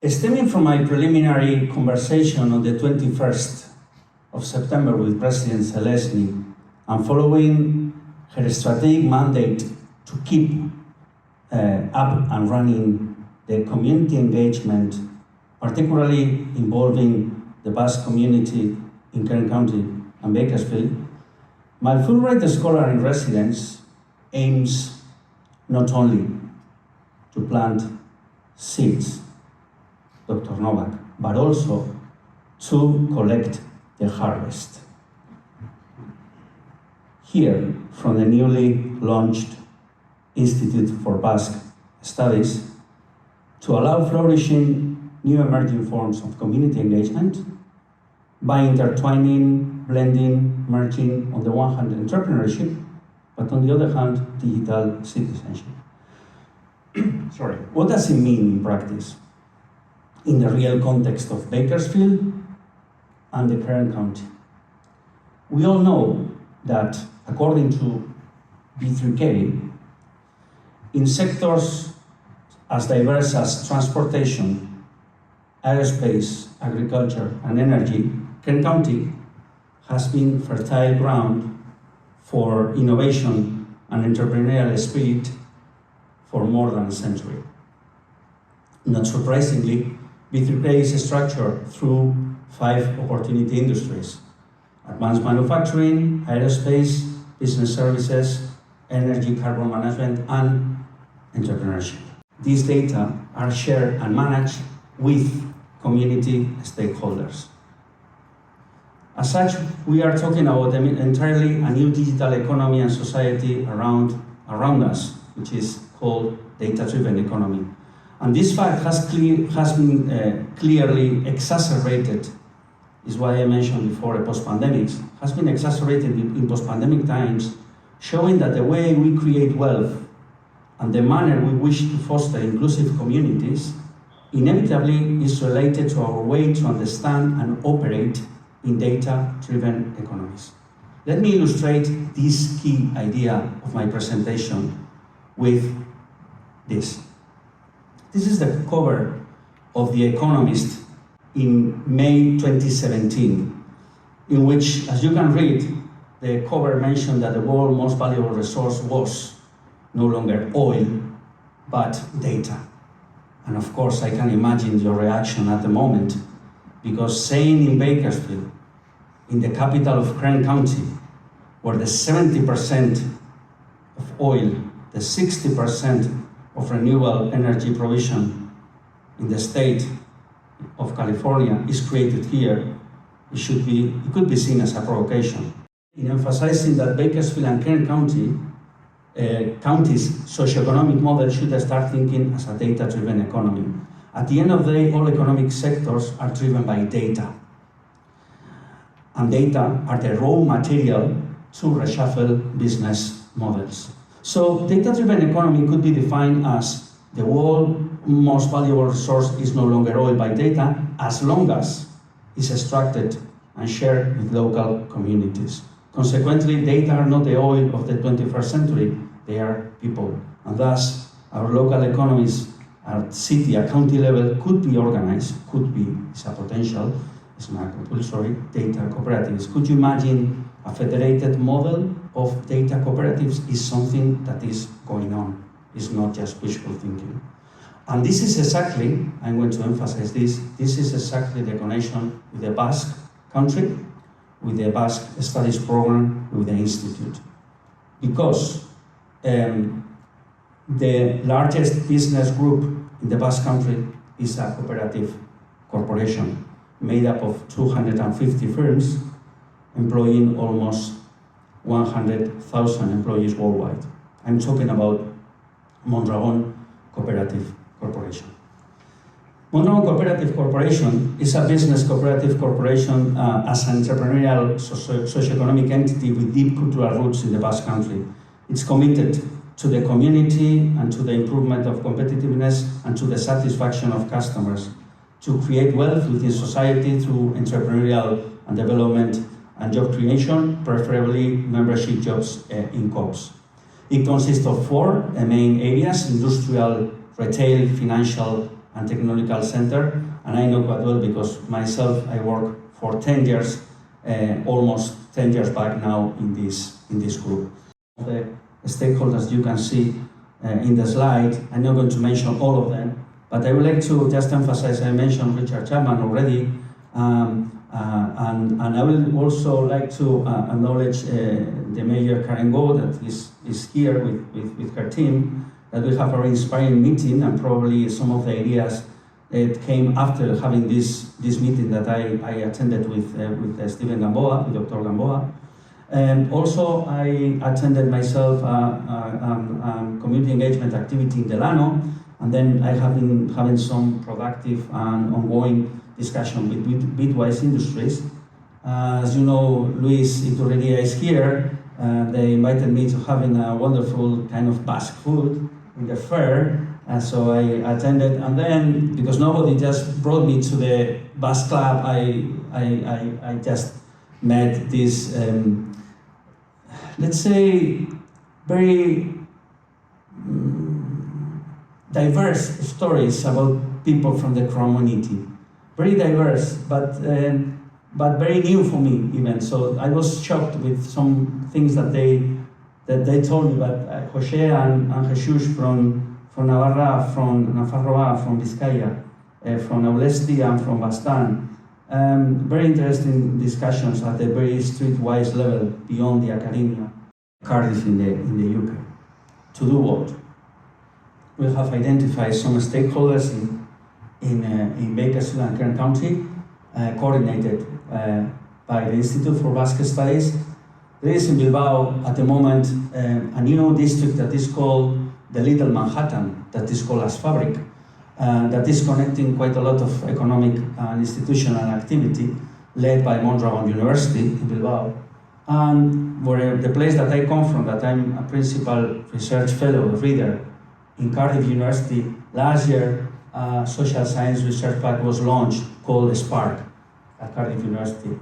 Stemming from my preliminary conversation on the 21st of September with President Zelensky, and following her strategic mandate to keep up and running the community engagement, particularly involving the Basque community in Kern County and Bakersfield, my Fulbright Scholar in Residence aims not only to plant seeds, Dr. Novak, but also to collect the harvest. Here, from the newly launched Institute for Basque Studies, to allow flourishing new emerging forms of community engagement by intertwining, blending, merging, on the one hand, entrepreneurship, but on the other hand, digital citizenship. Sorry. What does it mean in practice? In the real context of Bakersfield and the Kern County. We all know that, according to B3K, in sectors as diverse as transportation, aerospace, agriculture, and energy, Kern County has been fertile ground for innovation and entrepreneurial spirit for more than a century. Not surprisingly, B3K is structured through 5 opportunity industries: advanced manufacturing, aerospace, business services, energy, carbon management, and entrepreneurship. These data are shared and managed with community stakeholders. As such, we are talking about entirely a new digital economy and society around us, which is called data-driven economy. And this fact has been clearly exacerbated, is why I mentioned before post-pandemic, has been exacerbated in post-pandemic times, showing that the way we create wealth and the manner we wish to foster inclusive communities inevitably is related to our way to understand and operate in data-driven economies. Let me illustrate this key idea of my presentation with this. This is the cover of The Economist in May 2017, in which, as you can read, the cover mentioned that the world's most valuable resource was no longer oil, but data. And of course, I can imagine your reaction at the moment, because saying in Bakersfield, in the capital of Kern County, where the 70% of oil, the 60% of renewable energy provision in the state of California is created here, it could be seen as a provocation. In emphasizing that Bakersfield and Kern county's socioeconomic model should start thinking as a data-driven economy. At the end of the day, all economic sectors are driven by data. And data are the raw material to reshuffle business models. So data-driven economy could be defined as the world's most valuable resource is no longer oil by data, as long as it's extracted and shared with local communities. Consequently, data are not the oil of the 21st century, they are people. And thus, our local economies at city, at county level could be organized, it's a potential, it's not compulsory, data cooperatives. Could you imagine a federated model of data cooperatives is something that is going on. It's not just wishful thinking. And this is exactly, I'm going to emphasize this is exactly the connection with the Basque Country, with the Basque Studies program, with the Institute. Because the largest business group in the Basque Country is a cooperative corporation made up of 250 firms employing almost 100,000 employees worldwide. I'm talking about Mondragon Cooperative Corporation. Mondragon Cooperative Corporation is a business cooperative corporation as an entrepreneurial socioeconomic entity with deep cultural roots in the Basque Country. It's committed to the community and to the improvement of competitiveness and to the satisfaction of customers, to create wealth within society through entrepreneurial and development and job creation, preferably membership jobs in co-ops. It consists of 4 main areas: industrial, retail, financial, and Technological Center, and I know quite well because myself I worked for 10 years, almost 10 years back now in this group. The stakeholders you can see in the slide, I'm not going to mention all of them, but I would like to just emphasize, I mentioned Richard Chapman already, and I will also like to acknowledge the Mayor Karen Go that is here with her team, that we have a very inspiring meeting, and probably some of the ideas that came after having this meeting that I attended with Stephen Gamboa, with Dr. Gamboa. And also I attended myself a community engagement activity in Delano, and then I have been having some productive and ongoing discussion with Bitwise Industries. As you know, Luis Iturreria is here. They invited me to having a wonderful kind of Basque food in the fair. So I attended, and then because nobody just brought me to the Basque Club, I just met this, let's say, very diverse stories about people from the community. Very diverse, but very new for me even. So I was shocked with some things that they told me. But Jose and Jesus from Navarra, from Nafarroa, from Vizcaya, from Aulesti and from Bastan. Very interesting discussions at a very streetwise level beyond the academia. Cardiff in the UK. To do what? We have identified some stakeholders in Bakersfield and Kern County, coordinated by the Institute for Basque Studies. There is in Bilbao at the moment a new district that is called the Little Manhattan, that is called as Fabric, that is connecting quite a lot of economic and institutional activity led by Mondragon University in Bilbao. And where the place that I come from, that I'm a principal research fellow, reader in Cardiff University, last year a social science research pack was launched called Spark at Cardiff University.